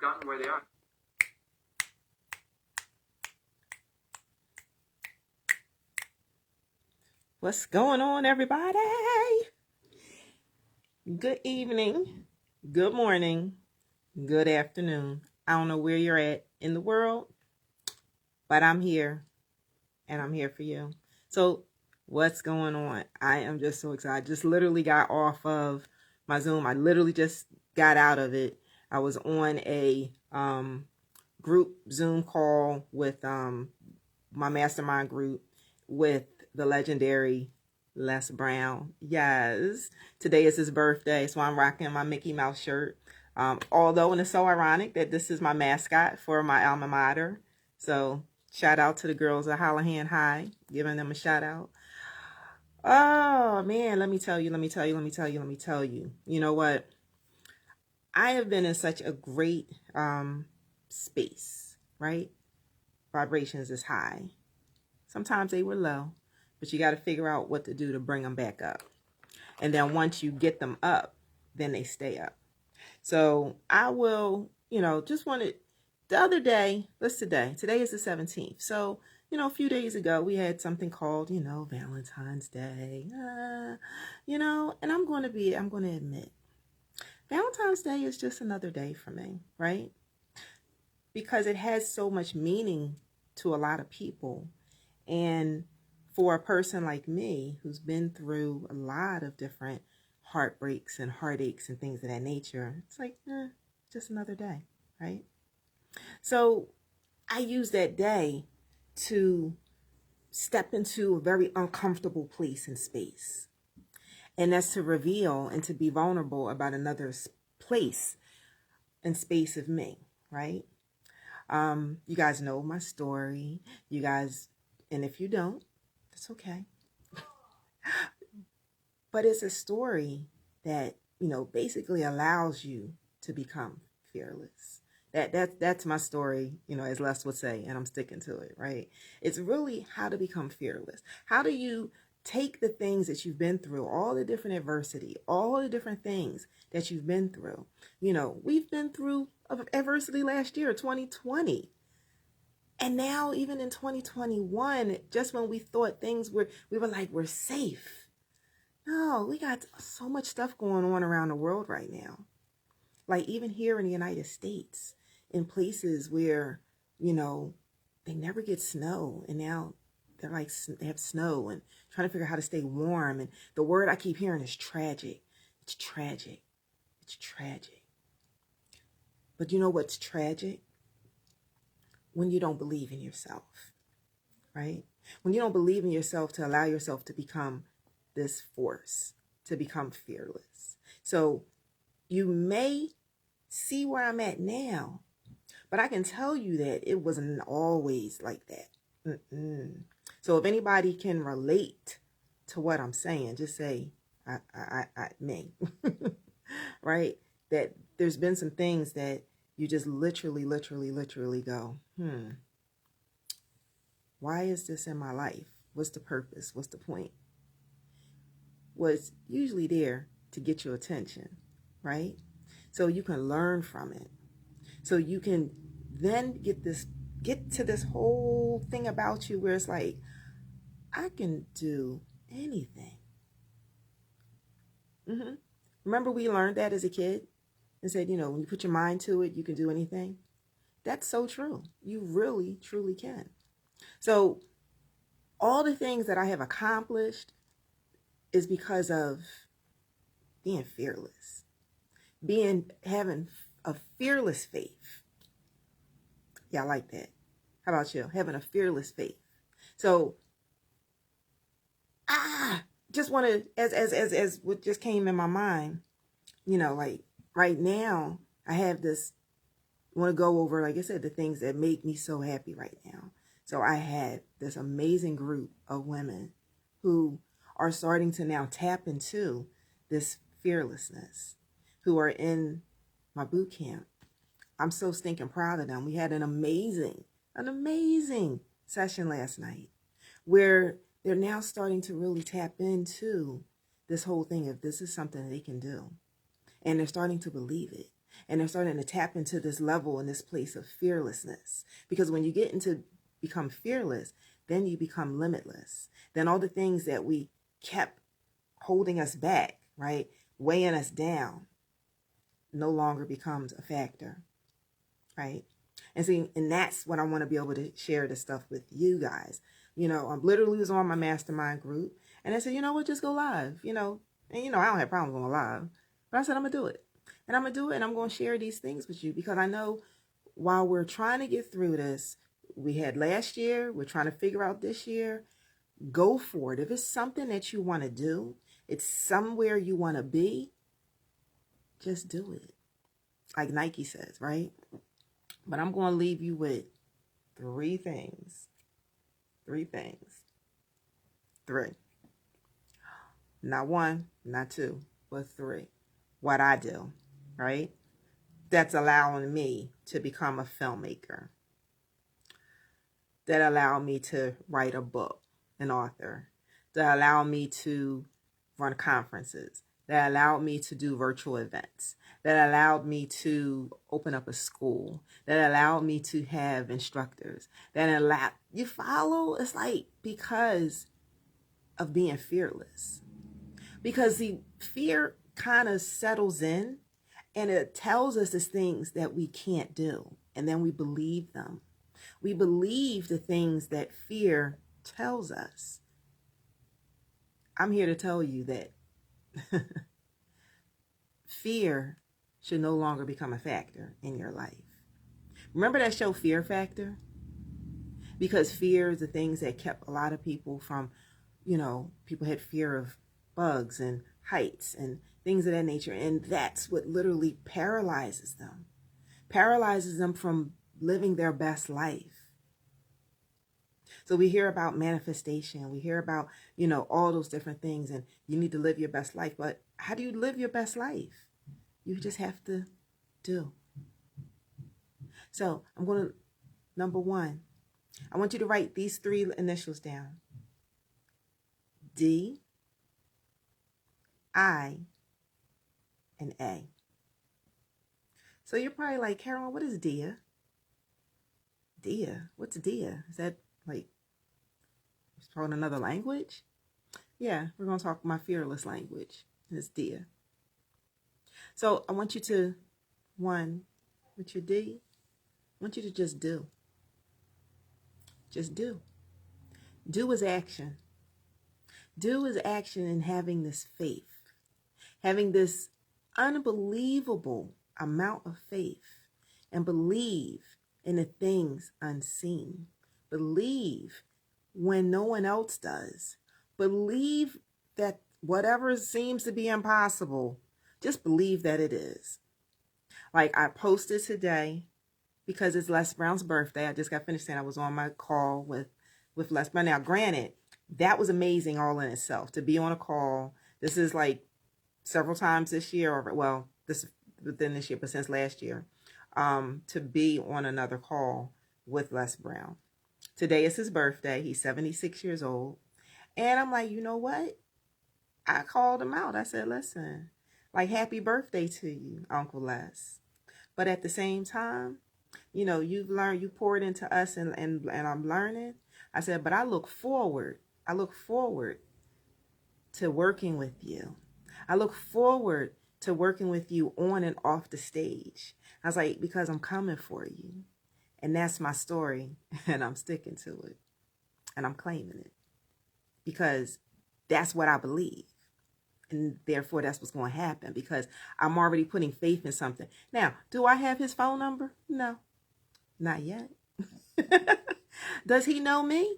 gotten where they are. What's going on, everybody? Good evening, good morning, good afternoon. I don't know where you're at in the world, but I'm here, and I'm here for you. So, what's going on? I am just so excited. I just literally got off of my Zoom. I literally just got out of it. I was on a group Zoom call with my mastermind group with the legendary Les Brown. Yes, today is his birthday, so I'm rocking my Mickey Mouse shirt. Although, and it's so ironic that this is my mascot for my alma mater. So shout out to the girls at Hallahan High, giving them a shout out. Oh man, let me tell you. You know what? I have been in such a great space, right? Vibrations is high. Sometimes they were low, but you got to figure out what to do to bring them back up. And then once you get them up, then they stay up. So I will, just wanted the other day, what's today? Today is the 17th. So, a few days ago, we had something called, Valentine's Day, and I'm going to admit, Valentine's Day is just another day for me, right? Because it has so much meaning to a lot of people. And for a person like me, who's been through a lot of different heartbreaks and heartaches and things of that nature, it's like, just another day, right? So I use that day to step into a very uncomfortable place and space. And that's to reveal and to be vulnerable about another place and space of me, right? You guys know my story. You guys, and if you don't, that's okay. But it's a story that, basically allows you to become fearless. That's my story, as Les would say, and I'm sticking to it, right? It's really how to become fearless. How do you take the things that you've been through, all the different adversity, all the different things that you've been through? We've been through adversity last year, 2020. And now, even in 2021, just when we thought we were like, we're safe. No, we got so much stuff going on around the world right now. Like even here in the United States, in places where, they never get snow. And now they have snow and trying to figure out how to stay warm. And the word I keep hearing is tragic. It's tragic. It's tragic. But you know what's tragic? When you don't believe in yourself, right? When you don't believe in yourself to allow yourself to become this force, to become fearless. So you may see where I'm at now, but I can tell you that it wasn't always like that. So if anybody can relate to what I'm saying, just say, me, right? That there's been some things that you just literally go, why is this in my life? What's the purpose? What's the point? Was usually there to get your attention, right? So you can learn from it. So you can then get to this whole thing about you where it's like, I can do anything. Remember we learned that as a kid and said, when you put your mind to it, you can do anything. That's so true. You really, truly can. So all the things that I have accomplished is because of being fearless, having a fearless faith. Yeah, I like that. How about you? Having a fearless faith. So, just want to, as what just came in my mind, like right now, I have this, want to go over, like I said, the things that make me so happy right now. So I had this amazing group of women who are starting to now tap into this fearlessness, who are in my boot camp. I'm so stinking proud of them. We had an amazing session last night where they're now starting to really tap into this whole thing of this is something they can do. And they're starting to believe it. And they're starting to tap into this level and this place of fearlessness. Because when you get into become fearless, then you become limitless. Then all the things that we kept holding us back, right, weighing us down, no longer becomes a factor, right? And see, and that's what I want to be able to share this stuff with you guys. You know, I'm literally was on my mastermind group, and I said, you know what, just go live, you know. And, you know, I don't have problems going live, but I said, I'm going to do it. And I'm going to do it, and I'm going to share these things with you, because I know while we're trying to get through this, we had last year, we're trying to figure out this year, go for it. If it's something that you want to do, it's somewhere you want to be, just do it. Like Nike says, right? But I'm going to leave you with three things. Three things. Three. Not one, not two, but three. What I do, right? That's allowing me to become a filmmaker. That allow me to write a book, an author. That allow me to run conferences. That allowed me to do virtual events. That allowed me to open up a school. That allowed me to have instructors. That allowed, you follow? It's like because of being fearless. Because the fear kind of settles in and it tells us these things that we can't do. And then we believe them. We believe the things that fear tells us. I'm here to tell you that fear should no longer become a factor in your life. Remember that show Fear Factor? Because fear is the things that kept a lot of people from, you know, people had fear of bugs and heights and things of that nature. And that's what literally paralyzes them. Paralyzes them from living their best life. So we hear about manifestation. We hear about, you know, all those different things. And you need to live your best life. But how do you live your best life? You just have to do. So I'm going to, number one, I want you to write these three initials down. D, I, and A. So you're probably like, Carolyn, what is Dia? Dia? What's Dia? Is that like, it's probably another language? Yeah, we're going to talk my fearless language. It's Dia. So I want you to, one, with your D, I want you to just do. Just do. Do is action. Do is action in having this faith. Having this unbelievable amount of faith. And believe in the things unseen. Believe when no one else does. Believe that whatever seems to be impossible, just believe that it is. Like I posted today, because it's Les Brown's birthday. I just got finished saying I was on my call with Les Brown. Now, granted, that was amazing all in itself, to be on a call. This is like several times this year, or well, this within this year, but since last year, to be on another call with Les Brown. Today is his birthday. He's 76 years old. And I'm like, you know what? I called him out. I said, listen, like, happy birthday to you, Uncle Les. But at the same time, you know, you've learned, you poured into us and I'm learning. I said, but I look forward to working with you. I look forward to working with you on and off the stage. I was like, because I'm coming for you. And that's my story. And I'm sticking to it. And I'm claiming it. Because that's what I believe. And therefore, that's what's going to happen. Because I'm already putting faith in something. Now, do I have his phone number? No. Not yet. Does he know me?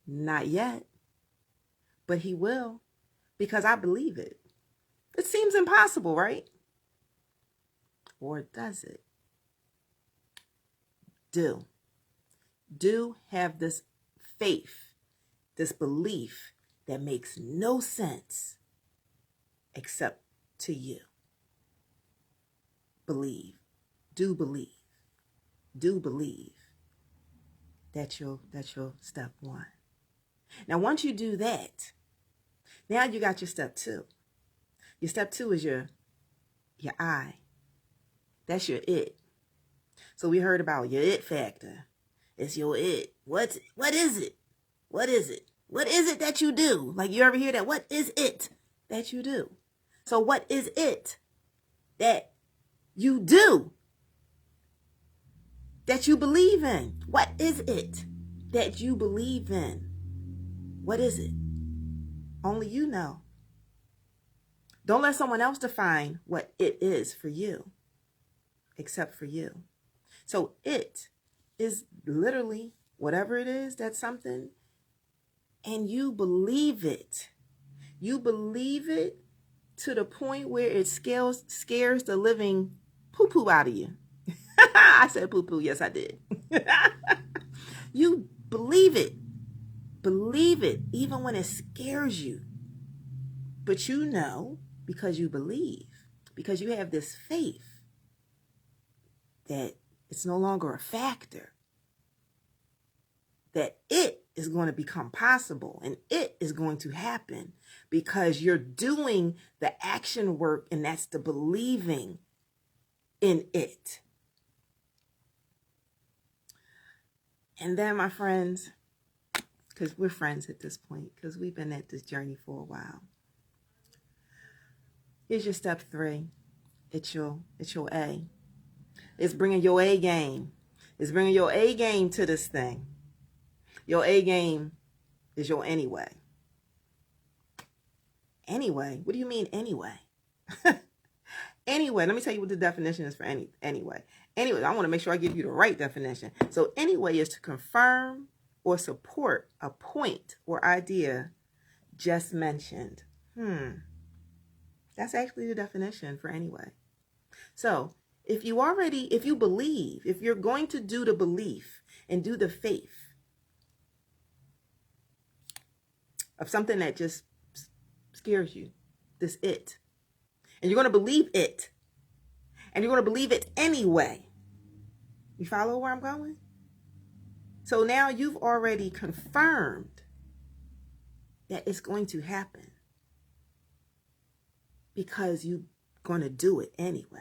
Not yet. But he will. Because I believe it. It seems impossible, right? Or does it? Do have this faith, this belief that makes no sense except to you. Believe. Do believe. Do believe. That's your step one. Now, once you do that, now you got your step two. Your step two is your I. That's your it. So we heard about your it factor. It's your it. What is it? What is it? What is it that you do? Like, you ever hear that? What is it that you do? So what is it that you do? That you believe in? What is it that you believe in? What is it? Only you know. Don't let someone else define what it is for you, except for you. So it is literally whatever it is, that's something, and you believe it. You believe it to the point where it scares the living poo-poo out of you. I said poo-poo. Yes, I did. You believe it. Believe it even when it scares you. But you know, because you believe, because you have this faith that it's no longer a factor, that it is going to become possible and it is going to happen because you're doing the action work, and that's the believing in it. And then, my friends, because we're friends at this point, because we've been at this journey for a while, here's your step 3. It's your A. It's bringing your A game. It's bringing your A game to this thing. Your A game is your anyway. Anyway? What do you mean anyway? Anyway, let me tell you what the definition is for anyway. Anyway, I want to make sure I give you the right definition. So anyway is to confirm or support a point or idea just mentioned. That's actually the definition for anyway. So if you believe, if you're going to do the belief and do the faith of something that just scares you, this it, and you're going to believe it, and you're going to believe it anyway. You follow where I'm going? So now you've already confirmed that it's going to happen because you're going to do it anyway.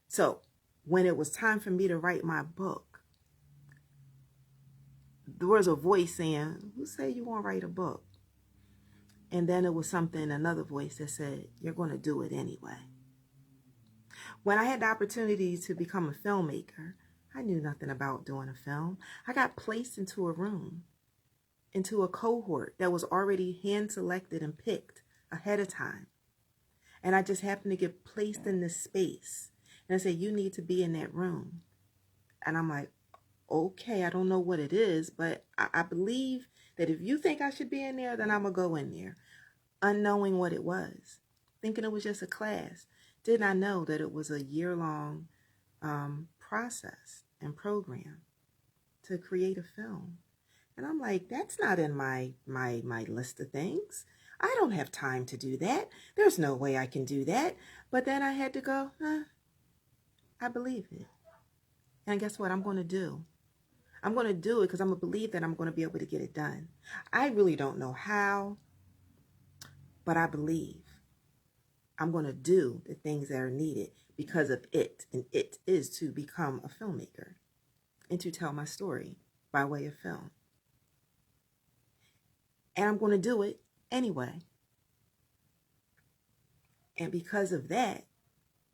So when it was time for me to write my book, there was a voice saying, who say you want to write a book? And then it was another voice that said, you're going to do it anyway. When I had the opportunity to become a filmmaker, I knew nothing about doing a film. I got placed into a room, into a cohort that was already hand selected and picked ahead of time. And I just happened to get placed in this space. And I said, you need to be in that room. And I'm like, okay, I don't know what it is, but I believe that if you think I should be in there, then I'm going to go in there. Unknowing what it was. Thinking it was just a class. Did not know that it was a year-long process and program to create a film. And I'm like, that's not in my list of things. I don't have time to do that. There's no way I can do that. But then I had to go, I believe it. And guess what I'm going to do? I'm going to do it because I'm going to believe that I'm going to be able to get it done. I really don't know how, but I believe I'm going to do the things that are needed because of it. And it is to become a filmmaker and to tell my story by way of film. And I'm going to do it anyway. And because of that,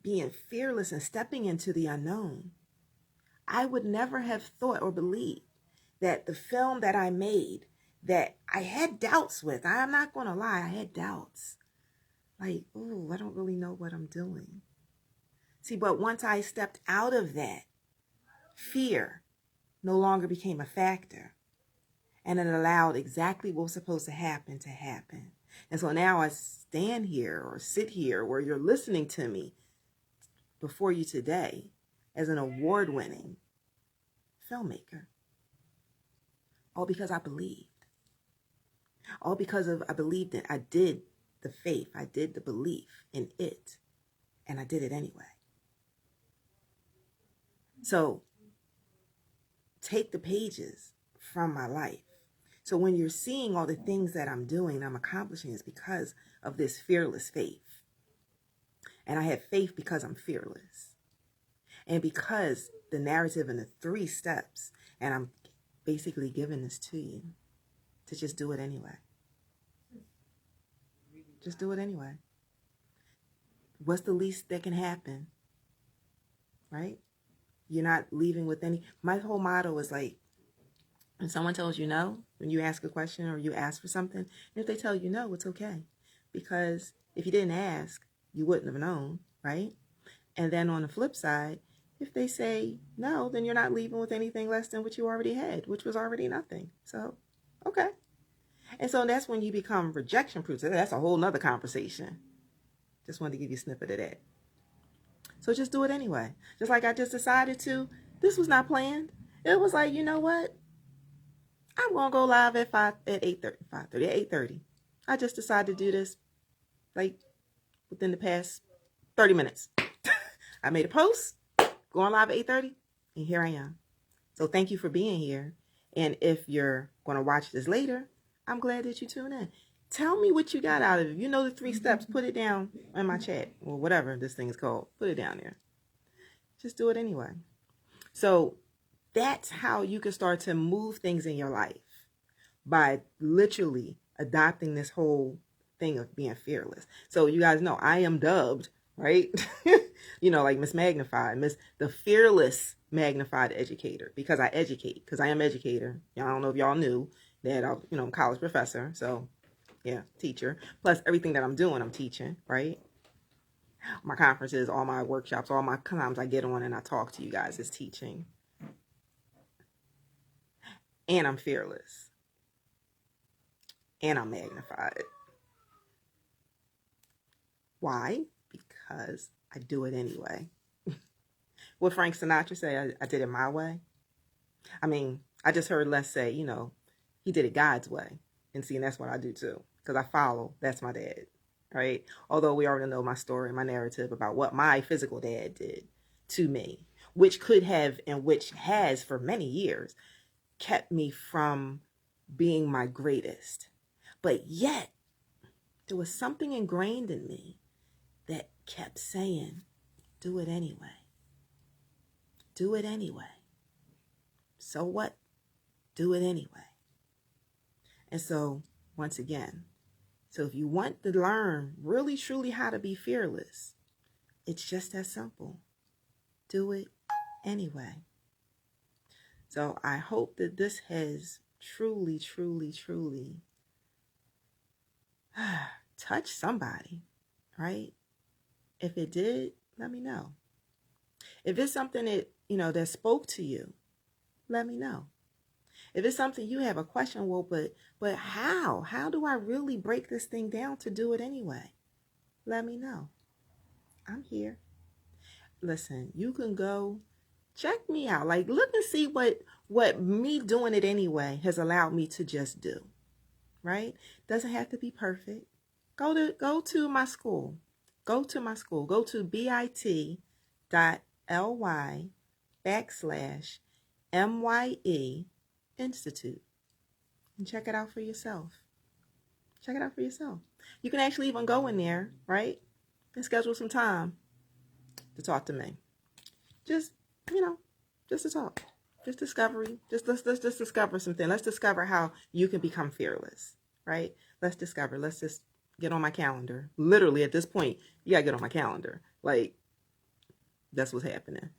being fearless and stepping into the unknown, I would never have thought or believed that the film that I made, that I had doubts with, I'm not going to lie, I had doubts. Like, ooh, I don't really know what I'm doing. See, but once I stepped out of that, fear no longer became a factor. And it allowed exactly what was supposed to happen. And so now I stand here or sit here where you're listening to me before you today as an award-winning filmmaker. All because I believed. All because I believed it. I did the faith. I did the belief in it. And I did it anyway. So take the pages from my life. So when you're seeing all the things that I'm doing, I'm accomplishing, is because of this fearless faith. And I have faith because I'm fearless. And because the narrative in the 3 steps, and I'm basically giving this to you to just do it anyway. Just do it anyway. What's the least that can happen? Right? You're not leaving with any. My whole motto is like, when someone tells you no, when you ask a question or you ask for something, and if they tell you no, it's okay. Because if you didn't ask, you wouldn't have known, right? And then on the flip side, if they say no, then you're not leaving with anything less than what you already had, which was already nothing. So, okay. And so that's when you become rejection proof. So that's a whole nother conversation. Just wanted to give you a snippet of that. So just do it anyway. Just like I just decided to. This was not planned. It was like, you know what? I'm going to go live at 8:30. I just decided to do this like within the past 30 minutes. I made a post, going live at 8:30, and here I am. So thank you for being here. And if you're going to watch this later, I'm glad that you tune in. Tell me what you got out of it. If you know the 3 steps, put it down in my chat or whatever this thing is called. Put it down there. Just do it anyway. So that's how you can start to move things in your life, by literally adopting this whole thing of being fearless. So you guys know I am dubbed, right? Like Miss Magnified, the fearless magnified educator, because I educate, because I am educator. I don't know if y'all knew that I'm a college professor. So yeah, teacher. Plus everything that I'm doing, I'm teaching, right? My conferences, all my workshops, all my times I get on and I talk to you guys is teaching. And I'm fearless. And I'm magnified. Why? Because I do it anyway. What Frank Sinatra say, I did it my way. I mean, I just heard Les say, he did it God's way. And see, and that's what I do too. Because I follow. That's my dad. Right? Although we already know my story, my narrative about what my physical dad did to me, which could have, and which has for many years, kept me from being my greatest. But yet, there was something ingrained in me that kept saying, do it anyway. Do it anyway. So what? Do it anyway. And so, once again, so if you want to learn really, truly how to be fearless, it's just that simple. Do it anyway. So I hope that this has truly, truly, truly touched somebody, right? If it did, let me know. If it's something that, that spoke to you, let me know. If it's something you have a question, well, but how? How do I really break this thing down to do it anyway? Let me know. I'm here. Listen, you can go check me out. Like, look and see what me doing it anyway has allowed me to just do. Right? Doesn't have to be perfect. Go to my school. Go to my school. Go to bit.ly/MYE Institute and check it out for yourself. Check it out for yourself. You can actually even go in there, right? And schedule some time to talk to me. Just to talk. Just discovery. Let's just discover something. Let's discover how you can become fearless, right? Let's discover. Let's just get on my calendar. Literally at this point, you gotta get on my calendar. Like, that's what's happening.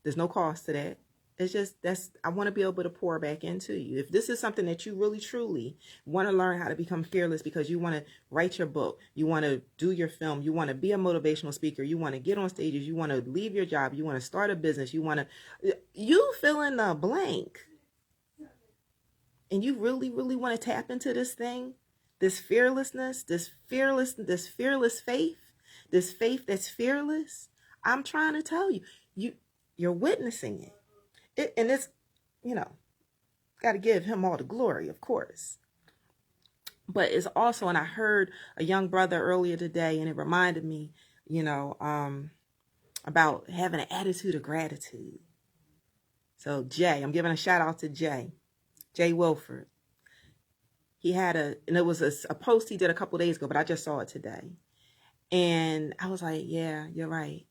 There's no cost to that. It's just, I want to be able to pour back into you. If this is something that you really, truly want to learn how to become fearless, because you want to write your book, you want to do your film, you want to be a motivational speaker, you want to get on stages, you want to leave your job, you want to start a business, you fill in the blank. And you really, really want to tap into this thing, this fearlessness, this fearless faith, this faith that's fearless. I'm trying to tell you, you're witnessing it. And it's, got to give him all the glory, of course. But it's also, and I heard a young brother earlier today, and it reminded me, about having an attitude of gratitude. So Jay, I'm giving a shout out to Jay Wilford. He had and it was a post he did a couple days ago, but I just saw it today. And I was like, yeah, you're right.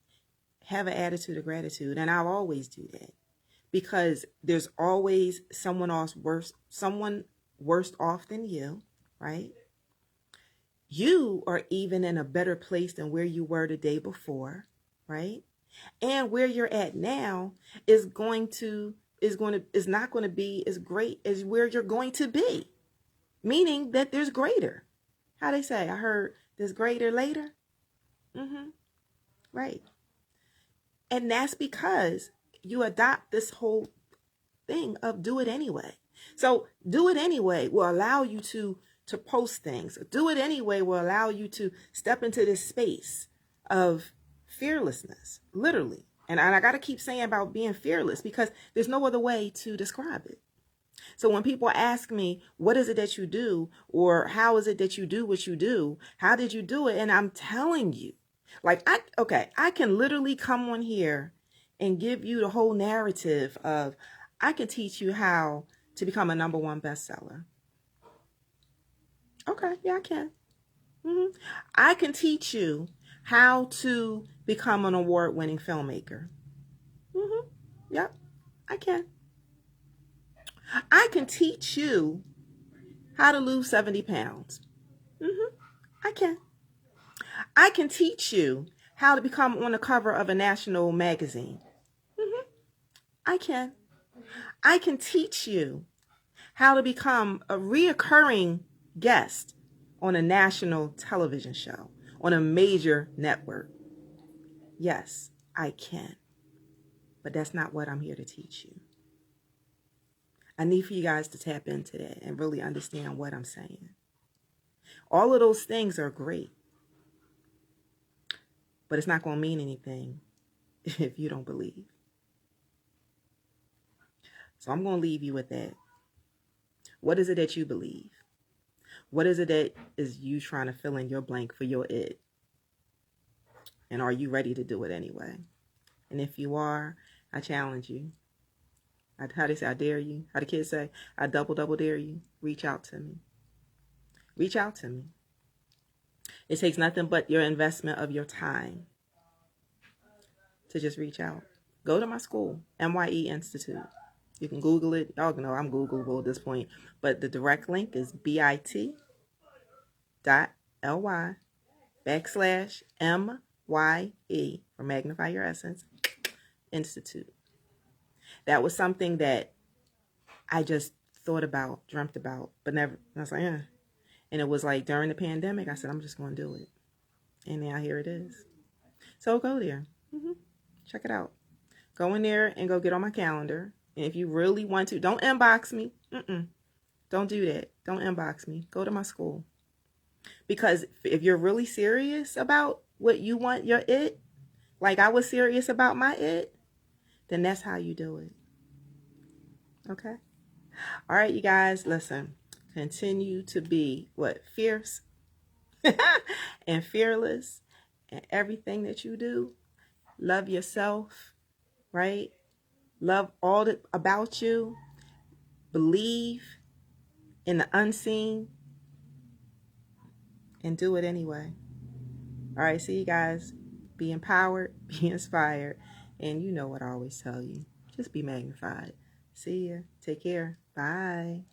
Have an attitude of gratitude. And I'll always do that because there's always someone worse off than you, right? You are even in a better place than where you were the day before, right? And where you're at now is not going to be as great as where you're going to be, meaning that there's greater. How they say? I heard there's greater later. Right. And that's because you adopt this whole thing of do it anyway. So do it anyway will allow you to post things. Do it anyway will allow you to step into this space of fearlessness, literally. And I got to keep saying about being fearless because there's no other way to describe it. So when people ask me, what is it that you do? Or how is it that you do what you do? How did you do it? And I'm telling you, like, I can literally come on here and give you the whole narrative of, I can teach you how to become a #1 bestseller. Okay, yeah, I can. I can teach you how to become an award-winning filmmaker. Yep, I can. I can teach you how to lose 70 pounds. I can. I can teach you how to become on the cover of a national magazine. I can. I can teach you how to become a reoccurring guest on a national television show, on a major network. Yes, I can. But that's not what I'm here to teach you. I need for you guys to tap into that and really understand what I'm saying. All of those things are great, but it's not going to mean anything if you don't believe. So I'm going to leave you with that. What is it that you believe? What is it that is you trying to fill in your blank for your it? And are you ready to do it anyway? And if you are, I challenge you. How they say, I dare you. How the kids say, I double dare you. Reach out to me. Reach out to me. It takes nothing but your investment of your time to just reach out. Go to my school, MYE Institute. You can Google it. Y'all know I'm Googleable at this point. But the direct link is bit.ly/MYE for Magnify Your Essence Institute. That was something that I just thought about, dreamt about, but never. I was like, yeah. And it was like during the pandemic, I said, I'm just going to do it. And now here it is. So go there. Check it out. Go in there and go get on my calendar. And if you really want to, don't inbox me. Don't do that. Don't inbox me. Go to my school. Because if you're really serious about what you want your it, like I was serious about my it, then that's how you do it. Okay? All right, you guys, listen. Continue to be fierce and fearless in everything that you do. Love yourself, right? Love all that about you. Believe in the unseen and do it anyway. All right, see you guys. Be empowered, be inspired, and you know what I always tell you. Just be magnified. See ya. Take care. Bye.